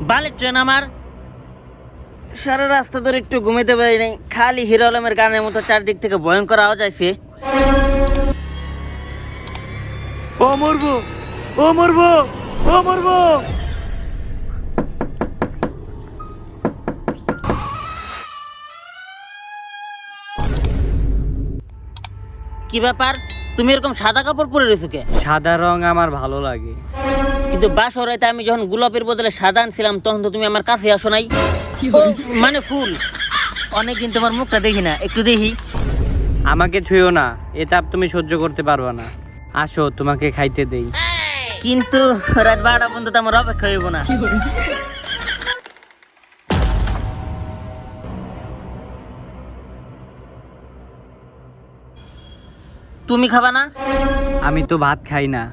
বালের ট্রেন আমার। সারা রাস্তা ধরে একটু ঘুমাইতে পারি নাই, খালি হিরো আলমের গানের মতো চারদিক থেকে ভয়ঙ্কর আওয়াজ আইছে। ও মরবো, ও মরবো, ও মরবো। কি ব্যাপার, তুমি এরকম সাদা কাপড় পরে রয়েছো কে? সাদা রং আমার ভালো লাগে। কিন্তু বাসরাইতে আমি যখন গোলাপের বদলে সাদা আনছিলাম তখন তো তুমি আমার কাছে আসো নাই। ও, মানে ফুল। অনেকদিন তোমার মুখটা দেখি না, একটু দেখি। আমাকে ছুঁয়ো না, এ তাপ তুমি সহ্য করতে পারবা না। আসো তোমাকে খাইতে দেই। কিন্তু রাত 12টা পর্যন্ত তো আমার অপেক্ষা হইব না। তুমি খাবা না? আমি তো ভাত খাই না।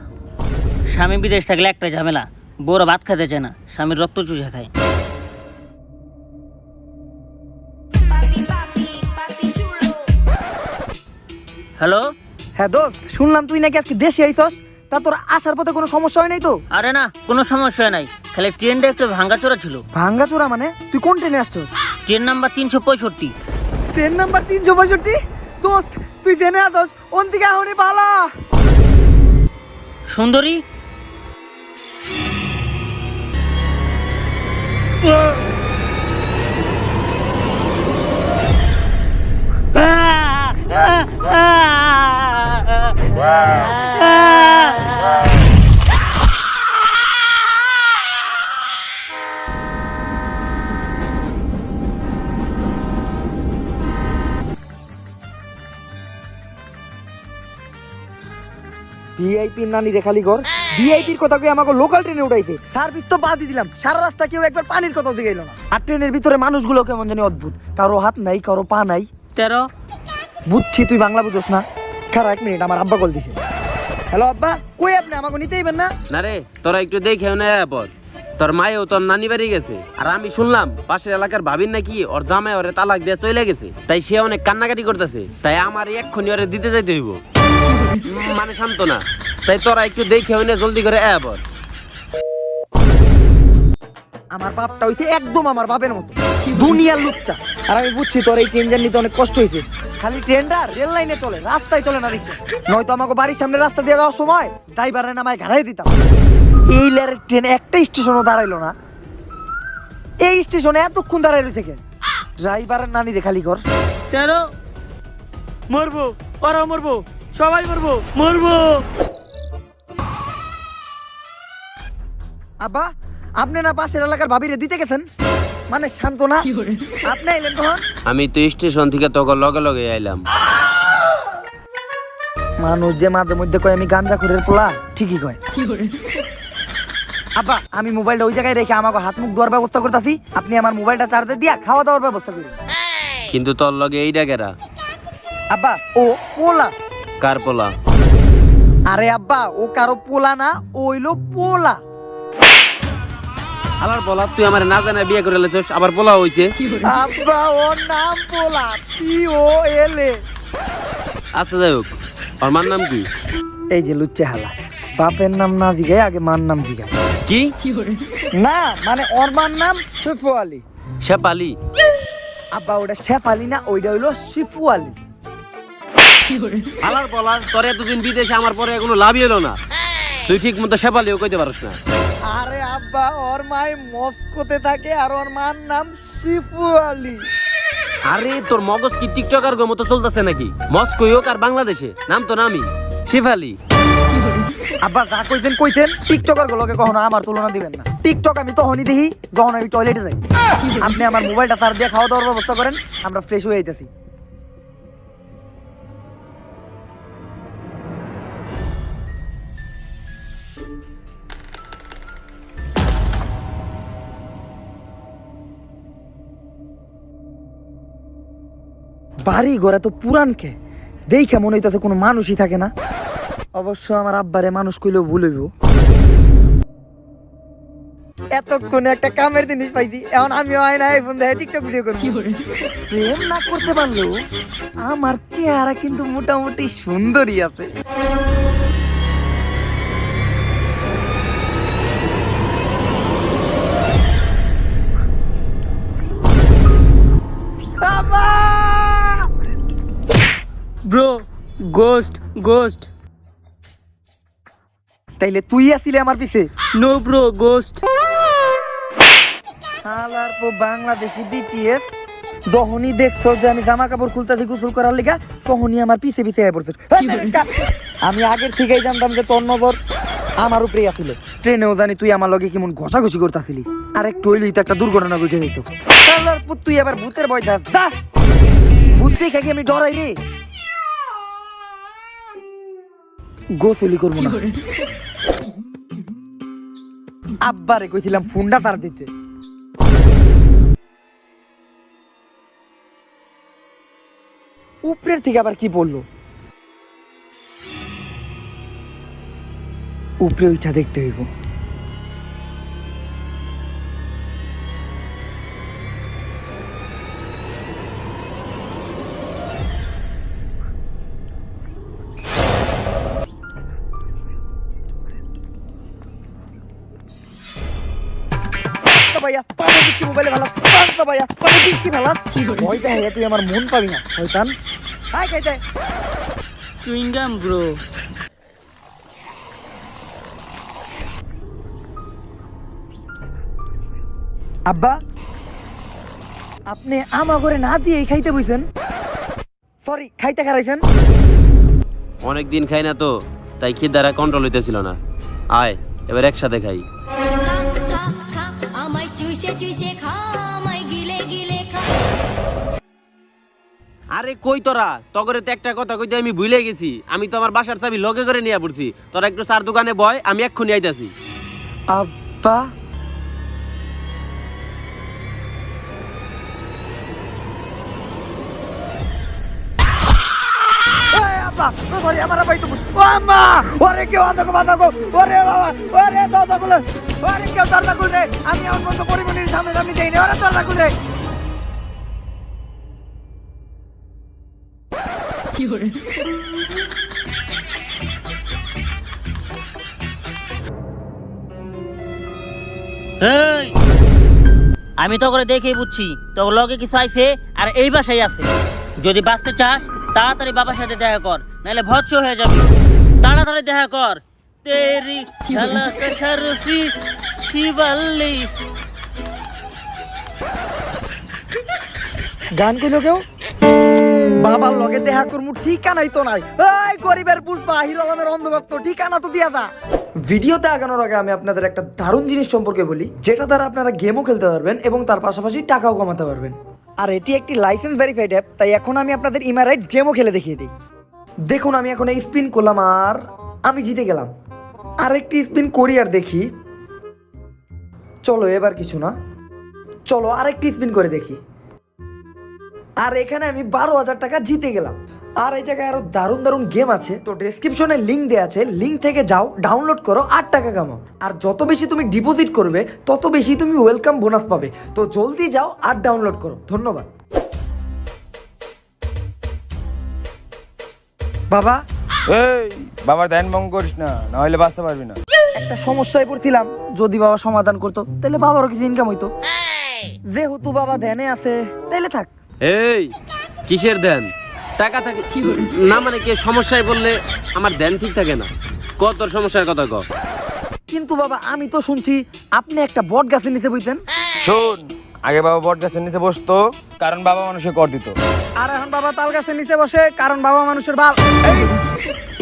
স্বামী বিদেশ থাকলে একটা ঝামেলা, বউরা ভাত খেতে চায় না, স্বামীর রক্ত চুষে খায়। হ্যালো। হ্যাঁ দোস্ত, শুনলাম তুই নাকি আজকে দেশে আইছস। তা তোর আসার পথে কোনো সমস্যা হয় নাই তো? আরে না, কোনো সমস্যা নাই, খালি ট্রেনটা একটু ভাঙ্গাচোরা ছিল। ভাঙ্গাচোরা মানে? তুই কোন ট্রেনে আসছস? Train number 365। Train number 365? দোস্ত তুই ট্রেনে আসছস, ওন দিকে এখনই পালা। সুন্দরী, ভিআইপির নানি রে খালি ঘর। ভিআইপির কথা কই আমাকে লোকাল ট্রেনে উঠাইছে, সার্ভিস তো বাদই দিলাম। সারা রাস্তা কেউ একবার পানির কথা দিকে এলো না। আর ট্রেনের ভিতরে মানুষগুলো কেমন জানি অদ্ভুত, কারো হাত নাই, কারো পা নাই। 13। বুঝছি তুই বাংলা বুঝোস না। খারা 1 মিনিট, আমার আব্বা কল দিছে। হ্যালো আব্বা, কই আপনি? আমাকে নিতেইবেন না? না রে, তোরা একটু দেখেও না পর। তোর মায়েও তোর নানি বাড়ি গেছে, আর আমি শুনলাম পাশের এলাকার ভাবির নাকি ওর জামাই ওরে তালাক দিয়ে চলে গেছে, তাই সে অনেক কান্নাকাটি করতেছে। তাই আমার এক্ষুনি ওরে দিতে যাইতে হইব, মানে শান্ত না। তাই তোরা একটু দেখেও না, জলদি করে পর। আমার বাপটা হইছে একদম আমার বাপের মতো, দুনিয়ার লুচ্চা। আর আমি বুঝছি তোর এই ট্রেন জার্নিতে অনেক কষ্ট হয়েছে। খালি ট্রেনটা রেল লাইনে চলে, রাস্তায় চলে না রিক্সা। নয়তো আমাকে বাড়ির সামনে রাস্তা দিয়ে যাওয়ার সময় ড্রাইভারের নামায় ঘাড়াই দিতাম। এই লেরের ট্রেন একটা স্টেশনও দাঁড়াইলো না। এই স্টেশনে এতক্ষণ দাঁড়াই রয়েছে কেন? ড্রাইভারের নানি রে খালি ঘর। 13। মরবো, ওরা মরবো, সবাই মরবো, মরবো। আব্বা, আপনি না পাশের এলাকার ভাবিরে দিতে গেছেন? মানে শান্ত না, আপনি এলেন তখন? আমি তো স্টেশন থেকে তোকে লগে লগে আইলাম। মানুষ যে মাঝে মধ্যে কয় আমি গাঞ্জা খুরের পোলা, ঠিকই কয়। আব্বা, আমি মোবাইলটা ওই জায়গায় রেখে আমাকে হাত মুখ ধোয়ার ব্যবস্থা করতেছি। আপনি আমার মোবাইলটা চার্জে দিয়া খাওয়া দাওয়ার ব্যবস্থা করুন। কিন্তু তোর লগে এইটা কেরা? আব্বা, ও পোলা। কার পোলা? আরে আব্বা, ও কারো পোলা না, ও হইলো পোলা। আবার বলা, তুই আমার না জানা বিয়ে করে লেছিস, আবার পোলা হইছে? আব্বা, ওর নাম পোলা, POLA। আচ্ছা যাই হোক, ওর মার নাম কি? এই যে লুচ্চে হালা, বাপের নাম না জিগায় আগে মার নাম জিগায়। কি? না মানে ওর মার নাম শিফু আলী। শেফালি? আব্বা, ওটা শেফালি না, ওইটা হইলো শিফু আলী। আলার বলা, তোর এতদিন বিদেশে আমার পরে কোনো লাভই হলো না। তুই ঠিক মতো শেফালিও কইতে পারস না। আরে আব্বা, ওর মায় মস্কোতে থাকে আর ওর মার নাম শিফু আলী। আরে তোর মগজ কি টিকটকার মতো চলতেছে নাকি? মস্কো হোক আর বাংলাদেশে, নাম তো নামই শেফালি। আব্বা, যা কইছেন টিকটকার গুলোকে কখনো আমার তুলনা দিবেন না। টিকটক আমি তখনই দেখি যখন আমি টয়লেটে যাই। আপনি আমার মোবাইলটা চার্জ দিয়ে খাওয়া দাওয়ার ব্যবস্থা করেন, আমরা ফ্রেশ হয়ে যাইতেছি। বাড়ি ঘরে তো পুরান কে দেখে মনে হইতাছে কোনো মানুষই থাকে না। অবশ্য আমার আব্বারে মানুষ কইলেও ভুল হইব। এতক্ষণে একটা কামের জিনিস পাইছি, এখন আমিও আয়না আইফোন দেখে টিকটক ভিডিও করব। প্রেম না করতে পারলেও আমার চেহারা কিন্তু মোটামুটি সুন্দরই আছে। আব্বা ব্রো, গোস্ট গোস্ট। তাইলে তুই আসিলে আমার পিছে? No bro, ghost. হালার পো বাংলাদেশি বিটিএস যখনই দেখছো যে আমি জামা কাপড় খুলতেছি গোসল করার লিগা তখনই আমার পিছে পিছে আয় পড়ছে। আমি আগের থেকেই জানতাম যে তোর নজর আমার উপরেই আছিল। ট্রেনেও জানি তুই আমার লগে কেমন ঘষাঘষি করতেছিলি, আর একটু হইলেই তো একটা দুর্ঘটনা ঘটে যেত। হালার পো তুই আবার ভূতের ভয় দেখ, যা ভূত দেখে কি আমি ডরাই রে? গোসলি করবো না। আব্বারে কইছিলাম ফোনটা তার দিতে। উপরের থেকে আবার কি বললো? উপরে উঠা দেখতে হইব। ভাইয়া পানি দিচ্ছি মোবাইলে ভালো, ভাইয়া পানি দিচ্ছি ভালো। ভয়টা হইয়া তুই আমার মন পাবি না শয়তান। হাই খাইতে চুইংগাম ব্রো। আব্বা আপনি আমা করে না দিয়ে খাইতে বইছেন? সরি, খাইতে খারাইছেন? অনেকদিন খাই না তো, তাই খিদারা কন্ট্রোল হইতেছিল না। আয় এবার একসাথে খাই। খা খা আমায় চুষে চুষে খা আমায় গিলে গিলে খা। আরে কই তোরা, তগরে তো একটা কথা কইতে আমি ভুলে গেছি। আমি তো আমার বাসার চাবি লগে করে নিয়ে পড়ছি। তোরা একটু চার দোকানে বয়, আমি এক্ষুনি আইতাছি। আব্বা আমার ভাই তো ও আম্মা, ওরে কেউ আদা বাধা গো, ওরে বাবা, ওরে দাদা গুলো, ওরে কেউ দরজা খুলে, আমি আমার মতো পরিমণির সামনে সামনে যাই না, ওরে দরজা খুলে। এই, আমি তো করে দেখেই বুঝছি তোর লগে কিছু আইছে আর এই বাসায় আছে। যদি বাঁচতে চাস তাড়াতাড়ি বাবার সাথে দেখা কর, নাহলে ভৎস হয়ে যাবি। তাড়াতাড়ি দেখা কর। তেরি ঝলক শরফি শিবল্লি। গান কইলো কেউ? বাবার লগে দেখা করমু ঠিকানাই তো নাই। এই গরিবের পুষ্পা হিরো আলমের অন্ধভক্ত, ঠিকানা তো দিয়া দা। ভিডিওতে আগানোর আগে আমি আপনাদের একটা দারুণ জিনিস সম্পর্কে বলি, যেটা দ্বারা আপনারা গেমও খেলতে পারবেন এবং তার পাশাপাশি টাকাও কমাতে পারবেন। আর এটি একটি লাইসেন্স ভেরিফাইড অ্যাপ, তাই এখন আমি আপনাদের ইমারাইট গেমও খেলে দেখিয়ে দিই। দেখুন আমি এখন এই স্পিন করলাম আর আমি জিতে গেলাম। আর একটি স্পিন করি আর দেখি। চলো এবার কিছু না, চলো আরেকটি স্পিন করে দেখি। আর এখানে আমি 12,000 টাকা জিতে গেলাম। আর এই জায়গায় আরো দারুণ দারুণ গেম আছে, তো ডেসক্রিপশনে লিংক দেওয়া আছে, লিংক থেকে যাও, ডাউনলোড করো, 8 টাকা কামাও। আর যত বেশি তুমি ডিপোজিট করবে তত বেশি তুমি ওয়েলকাম বোনাস পাবে। তো জলদি যাও আর ডাউনলোড করো। ধন্যবাদ। বাবা, এই বাবার ধ্যান ভঙ্গ করিস না, না হলে বাঁচতে পারবি না। একটা সমস্যায় পড়ছিলাম, যদি বাবা সমাধান করতো তাহলে বাবারও কিছু ইনকাম হইতো। যেহেতু বাবা ধ্যানে আছে তাইলে থাক। এই কিসের ধ্যান? টাকা থাকে না মানে কি সমস্যায় বললে আমার ধ্যান ঠিক থাকে না? কত তোর সমস্যার কথা ক। কিন্তু বাবা আমি তো শুনছি আপনি একটা বট গাছের নিচে বইতেন। শোন, আগে বাবা বট গাছের নিচে বসতো কারণ বাবা মানুষকে কর দিত, আর এখন বাবা তাল গাছের নিচে বসে কারণ বাবা মানুষের বাল।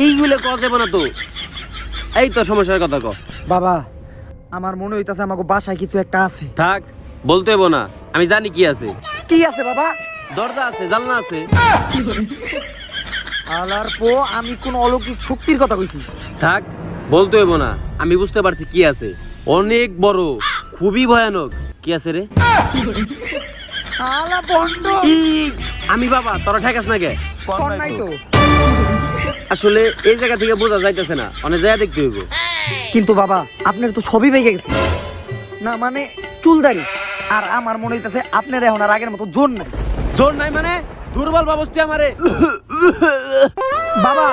এইগুলো ক যাবে না তো। এই তোর সমস্যার কথা ক। বাবা আমার মনে হইতাছে আমাকে বাসায় কিছু একটা আছে। থাক, বলতে হইব না, আমি জানি কি আছে। কি আছে বাবা? দরজা আছে, জানলা আছে। আলার পো আমি কোন অলৌকিক শক্তির কথা কইছি? থাক, বলতে হইব না, আমি বুঝতে পারছি কি আছে। অনেক বড়, খুবই ভয়ানক। কি আছে রে? আলা বন্ধ। আমি বাবা, তোরা ঠেকাস না কে? কোন নাই তো। আসলে এই জায়গা থেকে বোঝা যাইতেছে না, অনেক জায়গা দেখতে হইব। কিন্তু বাবা আপনার তো সবই ভেঙে গেছে না, মানে চুলদারি। আর আমার মনে হইতাছে আপনার এখন আর আগের মতো জোর নাই। জোর নাই মানে? দুর্বল বাবস্তি আমারে। বাবা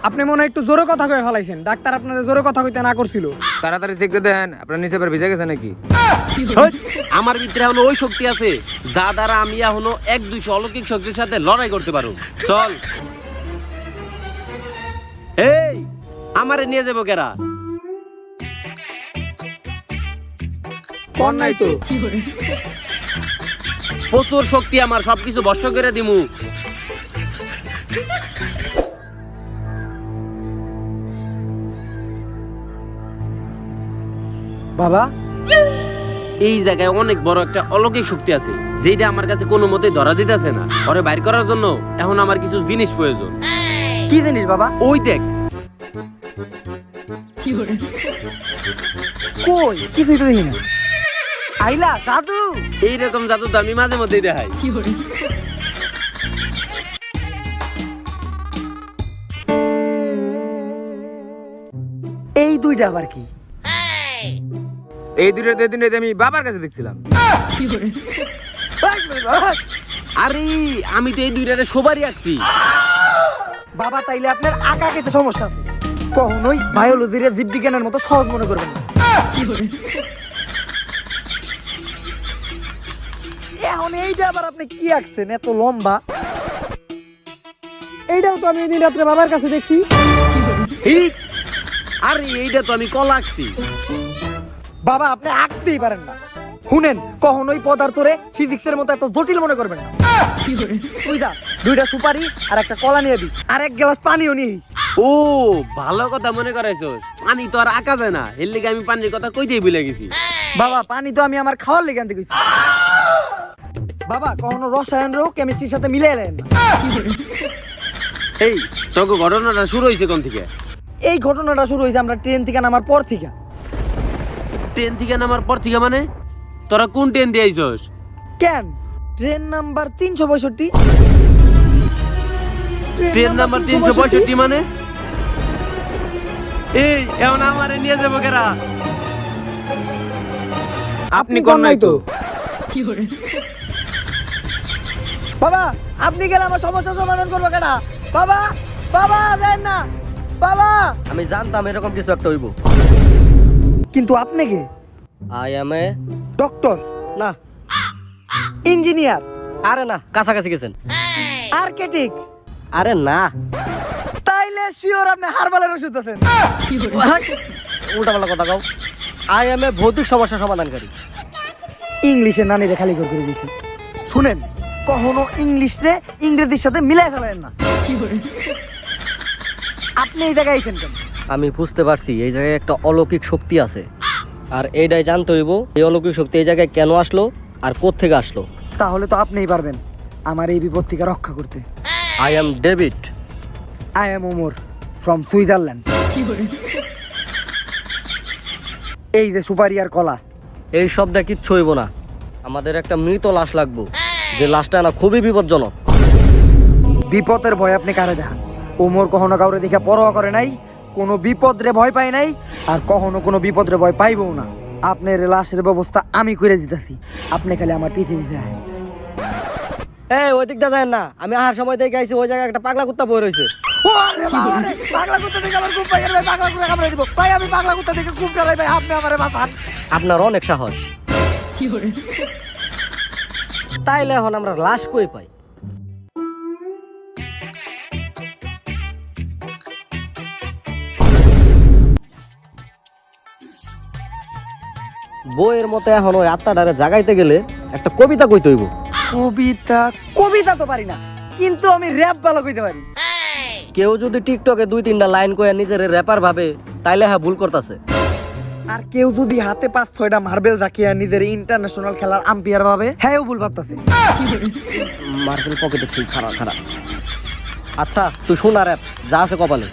আপনি মনে হয় একটু জোরে কথা কয়ে ফেলাইছেন, ডাক্তার আপনার জোরে কথা কইতে না করছিল। তাড়াতাড়ি চেক করে দেখেন আপনার নিচে পর ভিজে গেছে নাকি। হই, আমার ভিতরে এখনো ওই শক্তি আছে যা দ্বারা আমি এখনো 1-200 অলৌকিক শক্তির সাথে লড়াই করতে পারো। চল। এই আমারে নিয়ে যাবো কেরা? কোন নাই তো। প্রচুর শক্তি আমার, সবকিছু ভস্ম করে দিমু। বাবা, এই জায়গায় অনেক বড় একটা অলৌকিক শক্তি আছে যেটা আমার কাছে কোনো মতে ধরা দিতেছে না। ওরে বাইর করার জন্য এখন আমার কিছু জিনিস প্রয়োজন। কি জিনিস বাবা? ওই দেখ। কই কিছুই তো দেখি না। আইলা দাদু, এইরকম জাদু তো আমি মাঝে মধ্যেই দেখাই। এই দুইটা আবার কি? এই দুটো দিন আমি বাবার কাছে দেখছিলাম। আরে আমি তো এই দুইটারে সবারই আঁকছি। বাবা তাইলে আপনার আঁকা খেতে সমস্যা আছে, কখনোই বায়োলজির জীববিজ্ঞানের মতো সহজ মনে করবেন না। এখন এইটা আবার আপনি কি আঁকছেন এত লম্বা? এইটাও তো আমি এদিন রাত্রে বাবার কাছে দেখছি। এই, আরে এইটা তো আমি কলা আঁকছি। বাবা আপনি আঁকতেই পারেন না। শুনেন, কখনোই পদার্থরে ফিজিক্সের মতো এত জটিল মনে করবেন না। তুই যা, দুইটা সুপারি আর একটা কলা নিয়ে দিই, আর এক গ্লাস পানিও নিয়ে। ও ভালো কথা মনে করাইছস। পানি তো আর আঁকা যায় না, এর লিগে আমি পানির কথা কইতেই ভুলে গেছি। বাবা পানি তো আমি আমার খাওয়ার লেগে আনতে কইছি। বাবা কখনো রসায়নরেও কেমিস্ট্রির সাথে মিলাই নেন না। এই তোকে ঘটনাটা শুরু হয়েছে কোন থেকে? এই ঘটনাটা শুরু হয়েছে আমরা ট্রেন থেকে নামার পর থেকে। ট্রেন থেকে নামার পর থেকে মানে? তোরা কোন ট্রেন দিয়ে আইছস? কেন? Train number 362। ট্রেন নাম্বার 362 মানে? এই এখন আমারে নিয়ে যাবো কেরা? আপনি কোন নাই তো। বাবা আপনি গেলে আমার সমস্যা সমাধান করবো কেন? বাবা বাবা দেন না বাবা। আমি জানতাম এরকম কিছু একটা হইব। কিন্তু আপনি কে? আই এম এ ডক্টর না, ইঞ্জিনিয়ার আরে না, কাছাকাছি গেছেন। আর্কিটেক্ট? আরে না, তাইলে শিওর আপনি হারবালের ওষুধ আছেন। উল্টা পাল্টা কথা কও। আই এম এ ভৌতিক সমস্যা সমাধানকারী। ইংলিশে নানিরে খালি করে দিয়েছি। শুনেন, কখনো ইংলিশে ইংরেজির সাথে মিলাই ফেলেন না। আপনি এই জায়গায় আইছেন কেন? আমি বুঝতে পারছি এই জায়গায় একটা অলৌকিক শক্তি আছে, আর এইটাই জানতে হইব এই অলৌকিক শক্তি এই জায়গায় কেন আসলো আর কোত্থেকে আসলো। তাহলে তো আপনিই পারবেন আমার এই বিপদ থেকে রক্ষা করতে। I am David. I am Omar from Switzerland. এই যে সুপারি আর কলা। এই শব্দে কিচ্ছু হইব না, আমাদের একটা মৃত লাশ লাগবো, যে লাশটা না খুবই বিপজ্জনক। বিপদের ভয় আপনি কারে দেখান? ওমর কখনো কাউরে দেখে পরোয়া করে নাই, কোনো বিপদরে ভয় পায় নাই, আর কখনো কোনো বিপদরে ভয় পাইবও না। আপনার লাশের ব্যবস্থা আমি করে দিতেছি, আপনি খালি আমার পিছে পিছে আয়। এই ওই দিকটা যায় না, আমি আহার সময় দেখে আইছি ওই জায়গায় একটা পাগলা কুত্তা বই রয়েছে। ওরে বাবা রে, পাগলা কুত্তা দেখে আমার খুব ভয় করে ভাই, পাগলা কুত্তা কামড়ে দিব ভাই। আমি পাগলা কুত্তা দেখে খুব ডরাই ভাই, আপনি আমারে বাঁচান। আপনার অনেক সাহস। তাইলে এখন আমরা লাশ কই পাই? বইয়ের মতো এখন ওই আত্মাটারে জাগাইতে গেলে একটা কবিতা কইতে হইব। কবিতা? কবিতা তো পারি না, কিন্তু আমি র‍্যাপ ভালো কইতে পারি। কেউ যদি টিকটকে 2-3টা লাইন কয়ে নিজের র্যাপার ভাবে, তাইলে হ্যাঁ ভুল করতেছে। আর কেউ যদি হাতে 5-6টা মার্বেল রাখিয়া নিজের ইন্টারন্যাশনাল খেলার আম্পায়ার ভাবে, হ্যাঁ ভুল ভাবতেছে। মার্বেল পকেটে ঠিক খারাপ খারাপ। আচ্ছা তুই শোনা র্যাপ যা আছে কপালে।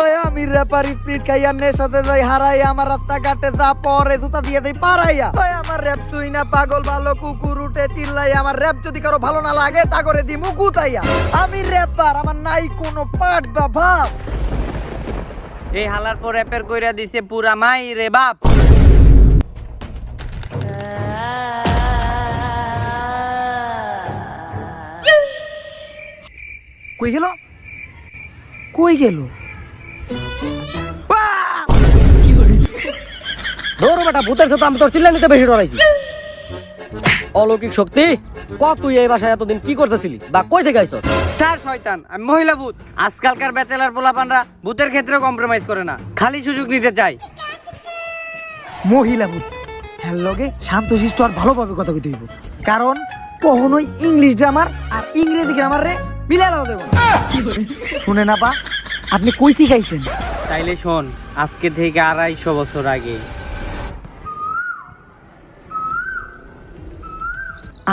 ওই আমি র্যাপার স্পিড খাইয়া নেশাতে যাই হারাই, আমার রাস্তা ঘাটে যা পরে জুতা দিয়ে দেই পারাইয়া। ওই আমার র‍্যাপ তুই না পাগল ভালো কুকুর উঠে চিল্লাই, আমার র‍্যাপ যদি কারো ভালো না লাগে তা করে দিমু গুতাইয়া। আমি র্যাপার, আমার নাই কোনো পাট বা ভাব। এই হালার পর র্যাপের কইরা দিছে পুরা মাই রে বাপ। কই গেল? কই গেল? ধরো বেটা, ভূতের সাথে আমি তোর চিল্লানিতে বেশি ডরাইছি। অলৌকিক শক্তি, তুই এই বাসায় এতদিন কি করতেছিলি বা কই থেকে আইছস? স্যার শয়তান, আমি মহিলা ভূত। আজকালকার ব্যাচেলার পোলাপানরা ভূতের ক্ষেত্রে কম্প্রোমাইজ করে না, খালি সুযোগ নিতে চাই। মহিলা ভূত, হ্যাঁ লগে শান্তশিষ্ট আর ভালোভাবে কথা কইতে হইব, কারণ কখনোই ইংলিশ গ্রামার আর ইংরেজি গ্রামার রে মিলাইয়া দেব না। শুনে না পা, আপনি কই থেকে আইছেন? তাইলে শোন, আজকে থেকে 250 বছর আগে।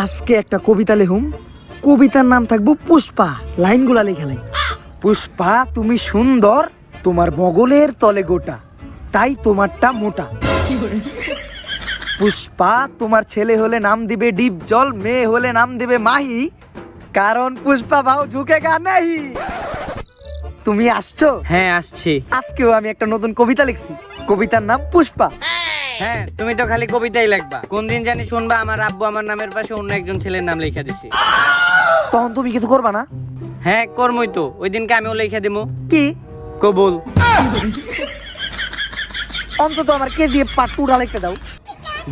আজকে একটা কবিতা লেখুম, কবিতার নাম থাকবো পুষ্পা। লাইনগুলা লেখা লাই। পুষ্পা তুমি সুন্দর, তোমার বগলের তলে গোটা, তাই তোমারটা মোটা। পুষ্পা তোমার ছেলে হলে নাম দিবে ডিপ জল, মেয়ে হলে নাম দিবে মাহি, কারণ পুষ্পা ভাও ঝুঁকেগা নাহি। তুমি আসছো? হ্যাঁ আসছি। আজকেও আমি একটা নতুন কবিতা লিখছি, কবিতার নাম পুষ্পা। হ্যাঁ, তুমি তো খালি কবিতাই লিখবা। কোন দিন জানি শুনবা আমার আব্বু আমার নামের পাশে অন্য একজন ছেলের নাম লেখা দিছে। তখন তুমি কিছু করবা না? হ্যাঁ কর্মই তো, ওই দিনকে আমিও লেখা দিমু। কি কবুল। অন্তত আমার কেজিএফ পার্ট 2 লিখতে দাও।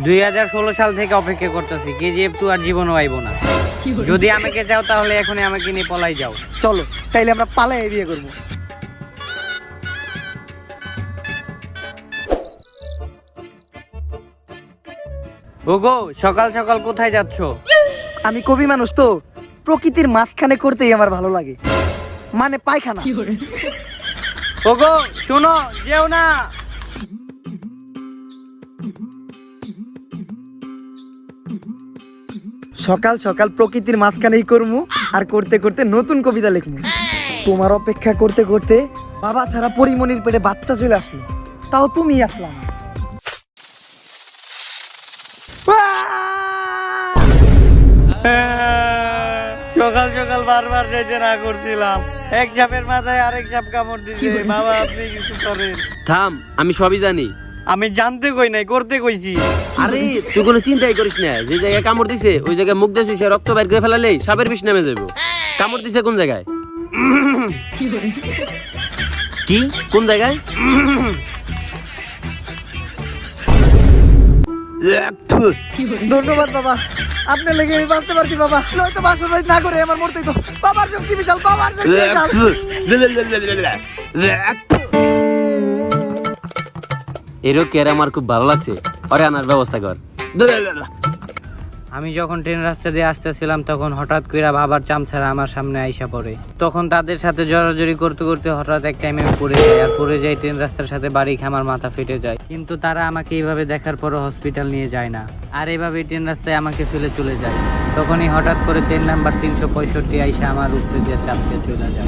2016 সাল থেকে অপেক্ষা করতেছি, কেজিএফ 2 আর জীবনও আইব না। যদি আমাকে চাও তাহলে এখনই আমাকে নিয়ে পলাই যাও। চলো তাইলে আমরা পালাই বিয়ে করবো। ওগো, সকাল সকাল কোথায় যাচ্ছ? আমি কবি মানুষ তো, প্রকৃতির মাঝখানে করতেই আমার ভালো লাগে, মানে পায়খানা। ওগো শোনো, যেও না। সকাল সকাল প্রকৃতির মাঝখানেই করমু, আর করতে করতে নতুন কবিতা লিখমু। তোমার অপেক্ষা করতে করতে বাবা ছাড়া পরিমণির পেটে বাচ্চা চলে আসলো, তাও তুমি আসলাম। সকাল সকাল বারবার যেতে না করছিলাম, এক সাপের মাথায় আরেক সাপ কামড় দিছে। বাবা আপনি কিছু করেন। থাম, আমি সবই জানি। আমি জানতে কই নাই, করতে কইছি। আরে তুই কোনো চিন্তাই করিস না, যে জায়গায় কামড় দিছে ওই জায়গায় মুখ দিয়ে সে রক্ত বের করে ফেলালেই সাপের বিষ নেমে যাবো। কামড় দিছে কোন জায়গায়? কি কোন জায়গায়? ধন্যবাদ বাবা, আপনার লেগে আমি বাঁচতে পারছি বাবা, নয়তো বাসর বাড়ি না করে আমার মরতেই তো। বাবার শক্তি বিশাল, বাবার শক্তি বিশাল। এরও কের আমার খুব ভালো লাগছে, আরে আনার ব্যবস্থা কর। আমি যখন ট্রেন রাস্তা দিয়ে আসতেছিলাম তখন হঠাৎ করে বাবার চামচারা আমার সামনে আইসা পড়ে। তখন তাদের সাথে জড়াজড়ি করতে করতে হঠাৎ এক টাইমে আমি পড়ে যাই, আর পড়ে যাই ট্রেন রাস্তার সাথে বাড়ি খেয়ে আমার মাথা ফেটে যায়। কিন্তু তারা আমাকে এইভাবে দেখার পরও হসপিটাল নিয়ে যায় না, আর এইভাবে ট্রেন রাস্তায় আমাকে ফেলে চলে যায়। তখনই হঠাৎ করে ট্রেন নাম্বার 365 আইসা আমার উপরে দিয়ে চাপতে চলে যায়।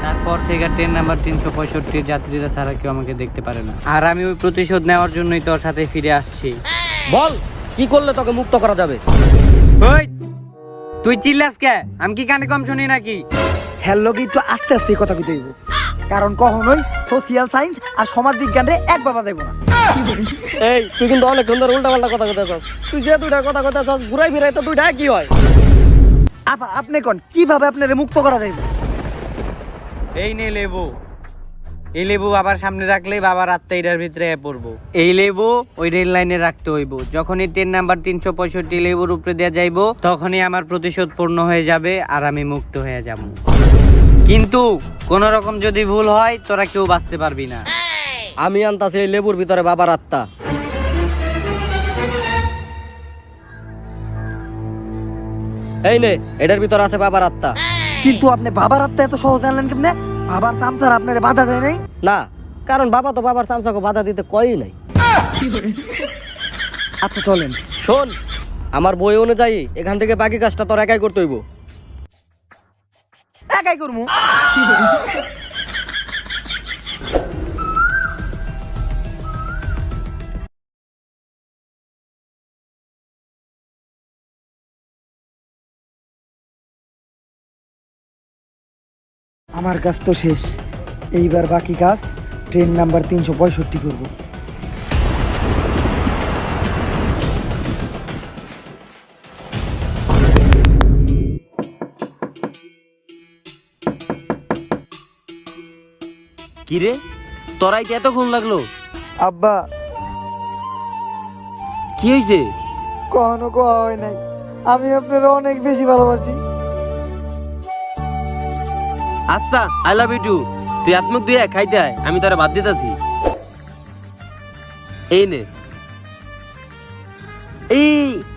তারপর থেকে ট্রেন নাম্বার 365 যাত্রীরা ছাড়া কেউ আমাকে দেখতে পারে না। আর আমি ওই প্রতিশোধ নেওয়ার জন্যই তোর সাথে ফিরে আসছি। বল, কি করলে তোকে মুক্ত করা যাবে? ওই তুই চিল্লাস কে? আমি কি কানে কম শুনি নাকি? হ্যালো, একটু আস্তে আস্তে কথা কইতে হইব, কারণ কখনোই সোশিয়াল সায়েন্স আর সমাজ বিজ্ঞানে এক বাবা দেব না। এই তুই কিন্তু অনেক সুন্দর উল্টা পাল্টা কথা কইতেছস। তুই যে দুইটা কথা কইতেছস, ঘুরাই ফিরাই তো দুইটা কি হয়? আপা আপনি কোন কিভাবে আপনারে মুক্ত করা যাইব? এই নে লেবু, এই লেবু বাবার সামনে রাখলেই বাবার আত্মা এটার ভিতরে পড়বো। এই লেবু ওই রেল লাইনে রাখতে হইব। যখনই ট্রেন নাম্বার 365 লেবুর উপরে দেওয়া যাইব তখনই আমার প্রতিশোধ পূর্ণ হয়ে যাবে আর আমি মুক্ত হয়ে যাব। কিন্তু কোন রকম যদি ভুল হয় তোরা কেউ বাঁচতে পারবি না। আমি আনতাছি এই লেবুর ভিতরে বাবার আত্মা। এই নে, এটার ভিতরে আছে বাবার আত্মা। কিন্তু আপনি বাবার আত্মা এত সহজ জানলেন কেমনে? বাবার চামচার আপনারে বাধা দেয় নাই? না, কারণ বাবা তো বাবার চামচাকে বাধা দিতে কয়ই নাই। আচ্ছা চলেন। শোন, আমার বই অনুযায়ী এখান থেকে বাকি কাজটা তোর একাই করতে হইব। একাই করমু। আমার কাজ তো শেষ, এইবার বাকি কাজ ট্রেন নাম্বার 365 করব। কি রে তোরাই এতক্ষণ লাগলো? আব্বা কি হয়েছে? কখনো কোয়া হয় নাই, আমি আপনার অনেক বেশি ভালোবাসি। আচ্ছা আই লাভ ইউ টু। তুই আত্মক দিয়ে খাইতে আয়, আমি তোরা বাদ দিতেছি। এই নে, এই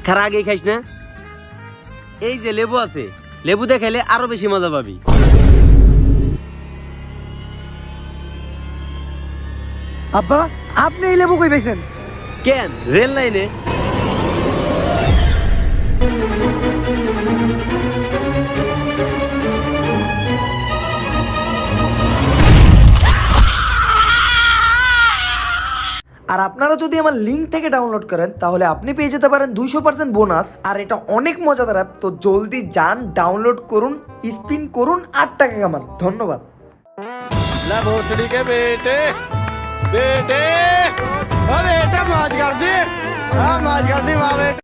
খারা আগে খাইস না। এই যে লেবু আছে, লেবু দিয়ে খাইলে আরো বেশি মজা পাবি। আব্বা আপনি এই লেবু কই পাইছেন? কেন রেল লাইনে? আর আপনারা যদি আমার লিঙ্ক থেকে ডাউনলোড করেন তাহলে আপনি পেয়ে যেতে পারেন 200% বোনাস। আর এটা অনেক মজাদার অ্যাপ, তো জলদি যান ডাউনলোড করুন, স্পিন করুন, 8 টাকা কামান। ধন্যবাদ। भोसड़ी के बेटे बेटे, बेटा मौज कर दी, मौज कर दी।